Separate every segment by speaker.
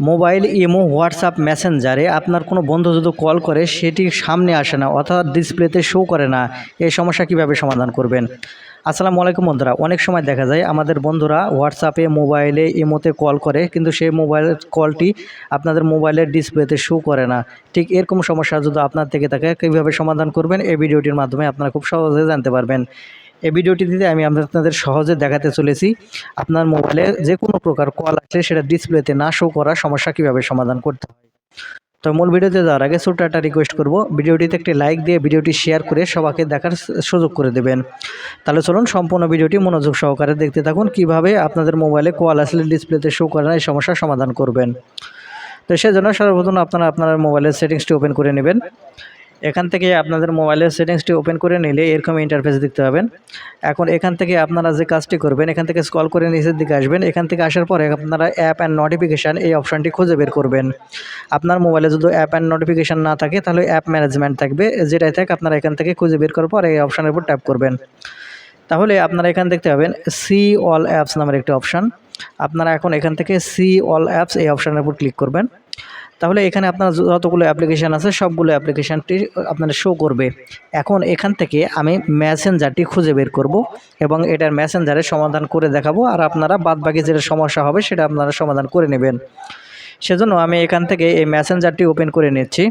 Speaker 1: Mobile imo WhatsApp মেসেঞ্জারে আপনার কোনো বন্ধু যদি কল করে সেটি সামনে আসে না অর্থাৎ ডিসপ্লেতে শো করে না, এই সমস্যা কিভাবে সমাধান করবেন? আসসালামু আলাইকুম বন্ধুরা। অনেক সময় দেখা যায় আমাদের বন্ধুরা হোয়াটসঅ্যাপে মোবাইলে ইমোতে কল করে, কিন্তু সেই মোবাইলের কলটি আপনাদের মোবাইলের ডিসপ্লেতে শো করে না। ঠিক এরকম সমস্যা যদি আপনার থেকে থাকে, কীভাবে সমাধান করবেন এই ভিডিওটির মাধ্যমে আপনারা খুব সহজে জানতে পারবেন। এই ভিডিওটিতে আমি আপনাদের সহজে দেখাতে চলেছি আপনার মোবাইলে যে কোনো প্রকার কল আসলে সেটা ডিসপ্লেতে না শো করার সমস্যা কিভাবে সমাধান করতে হয়। তো মূল ভিডিওতে যাওয়ার আগে ছোট্ট একটা রিকোয়েস্ট করব, ভিডিওটিতে একটি লাইক দিয়ে ভিডিওটি শেয়ার করে সবাইকে দেখার সুযোগ করে দেবেন। তাহলে চলুন সম্পূর্ণ ভিডিওটি মনোযোগ সহকারে দেখতে থাকুন, কিভাবে আপনাদের মোবাইলে কল আসলে ডিসপ্লেতে শো করে না এই সমস্যার সমাধান করবেন। তো সেজন্য সর্বপ্রথম আপনারা আপনার মোবাইলের সেটিংসটি ওপেন করে নেবেন। এখান থেকে আপনাদের মোবাইলের সেটিংসটি ওপেন করে নিলে এরকম ইন্টারফেস দেখতে পাবেন। এখন এখান থেকে আপনারা যে কাজটি করবেন, এখান থেকে স্ক্রল করে নিচের দিকে আসবেন। এখান থেকে আসার পরে আপনারা অ্যাপ অ্যান্ড নোটিফিকেশান এই অপশানটি খুঁজে বের করবেন। আপনার মোবাইলে যদি অ্যাপ অ্যান্ড নোটিফিকেশান না থাকে তাহলে অ্যাপ ম্যানেজমেন্ট থাকবে, যেটাই থাকে আপনারা এখান থেকে খুঁজে বের করার পর এই অপশানের উপর ট্যাপ করবেন। তাহলে আপনারা এখান দেখতে পাবেন সি অল অ্যাপস নামের একটি অপশান। আপনারা এখন এখান থেকে সি অল অ্যাপস এই অপশানের উপর ক্লিক করবেন। তাহলে এখানে আপনার যতগুলো অ্যাপ্লিকেশান আছে সবগুলো অ্যাপ্লিকেশানটি আপনার শো করবে। এখন এখান থেকে আমি মেসেঞ্জারটি খুঁজে বের করব এবং এটার মেসেঞ্জারের সমাধান করে দেখাবো, আর আপনারা বাদবাকি যেটা সমস্যা হবে সেটা আপনারা সমাধান করে নেবেন। সেজন্য আমি এখান থেকে এই মেসেঞ্জারটি ওপেন করে নিচ্ছি।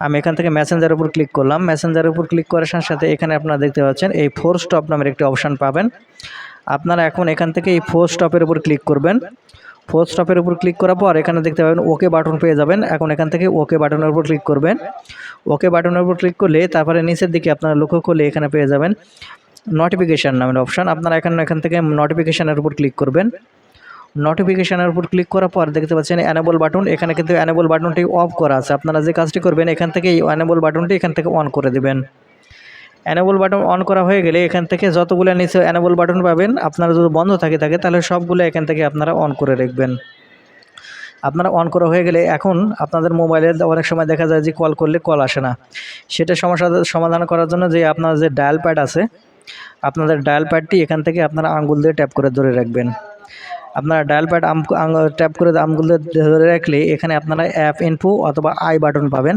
Speaker 1: আমি এখান থেকে মেসেঞ্জারের উপর ক্লিক করলাম। মেসেঞ্জারের উপর ক্লিক করার সাথে সাথে এখানে আপনারা দেখতে পাচ্ছেন এই ফোর স্টপ নামের একটি অপশান পাবেন। আপনারা এখন এখান থেকে এই ফোর স্টপের উপর ক্লিক করবেন। ফোর স্টপের উপর ক্লিক করার পর এখানে দেখতে পাবেন ওকে বাটন পেয়ে যাবেন। এখন এখান থেকে ওকে বাটনের উপর ক্লিক করবেন। ওকে বাটনের উপর ক্লিক করলে তারপরে নিচের দিকে আপনারা লক্ষ্য করলে এখানে পেয়ে যাবেন নোটিফিকেশান নামের অপশান। আপনারা এখান থেকে নোটিফিকেশানের উপর ক্লিক করবেন। নোটিফিকেশানের উপর ক্লিক করার পর দেখতে পাচ্ছেন অ্যানেবল বাটন। এখানে কিন্তু অ্যানেবল বাটনটি অফ করা আছে। আপনারা যে কাজটি করবেন এখান থেকে এই অ্যানেবল বাটনটি এখান থেকে অন করে দেবেন। অ্যানেবল বাটন অন করা হয়ে গেলে এখান থেকে যতগুলো নিচে অ্যানেবল বাটন পাবেন, আপনারা যদি বন্ধ থাকে তাহলে সবগুলো এখান থেকে আপনারা অন করে রাখবেন। আপনারা অন করা হয়ে গেলে এখন আপনাদের মোবাইলে অনেক সময় দেখা যায় যে কল করলে কল আসে না। সেটা সমস্যা সমাধান করার জন্য যে আপনার যে ডায়াল প্যাড আছে, আপনাদের ডায়াল প্যাডটি এখান থেকে আপনারা আঙ্গুল দিয়ে ট্যাপ করে ধরে রাখবেন। আপনারা ডায়াল প্যাড ট্যাপ করে আঙ্গুল দিয়ে ধরে রাখলে এখানে আপনারা অ্যাপ ইনফো অথবা আই বাটন পাবেন।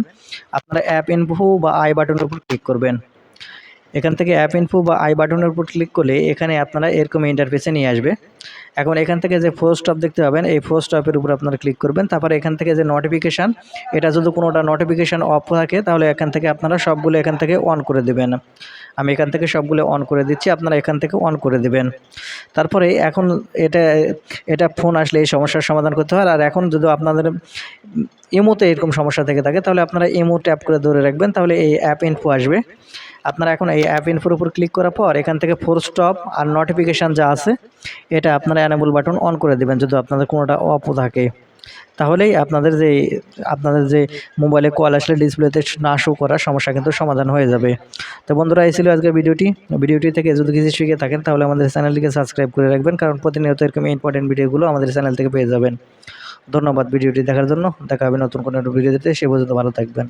Speaker 1: আপনারা অ্যাপ ইনফো বা আই বাটনের উপর ক্লিক করবেন। এখান থেকে অ্যাপ ইনফো বা আই বাটনের উপর ক্লিক করলে এখানে আপনারা এরকম ইন্টারফেসে নিয়ে আসবে। এখন এখান থেকে যে ফোর স্টপ দেখতে পাবেন, এই ফোর স্টপের উপর আপনারা ক্লিক করবেন। তারপরে এখান থেকে যে নোটিফিকেশান, এটা যদি কোনোটা নোটিফিকেশান অফ থাকে তাহলে এখান থেকে আপনারা সবগুলো এখান থেকে অন করে দেবেন। আমি এখান থেকে সবগুলো অন করে দিচ্ছি, আপনারা এখান থেকে অন করে দেবেন। তারপরে এখন এটা ফোন আসলে এই সমস্যার সমাধান করতে হয়। আর এখন যদি আপনাদের ইমোতে এরকম সমস্যা থেকে থাকে তাহলে আপনারা ইমো ট্যাপ করে ধরে রাখবেন, তাহলে এই অ্যাপ ইনফো আসবে। আপনারা এখন এই অ্যাপ ইনফোর উপর ক্লিক করার পর এখান থেকে ফোর স্টপ আর নোটিফিকেশান যা আছে এটা আপনারা অ্যানেবল বাটন অন করে দেবেন যদি আপনাদের কোনোটা অফ থাকে। তাহলেই আপনাদের যে মোবাইলে কল আসলে ডিসপ্লেতে না শো করার সমস্যা কিন্তু সমাধান হয়ে যাবে। তো বন্ধুরা, এই ছিল আজকের ভিডিওটি থেকে যদি কিছু শিখে থাকেন তাহলে আমাদের চ্যানেলটিকে সাবস্ক্রাইব করে রাখবেন, কারণ প্রতিনিয়ত এরকম ইম্পর্টেন্ট ভিডিওগুলো আমাদের চ্যানেল থেকে পেয়ে যাবেন। ধন্যবাদ ভিডিওটি দেখার জন্য। দেখা হবে নতুন কোনো ভিডিওতে, সে পর্যন্ত ভালো থাকবেন।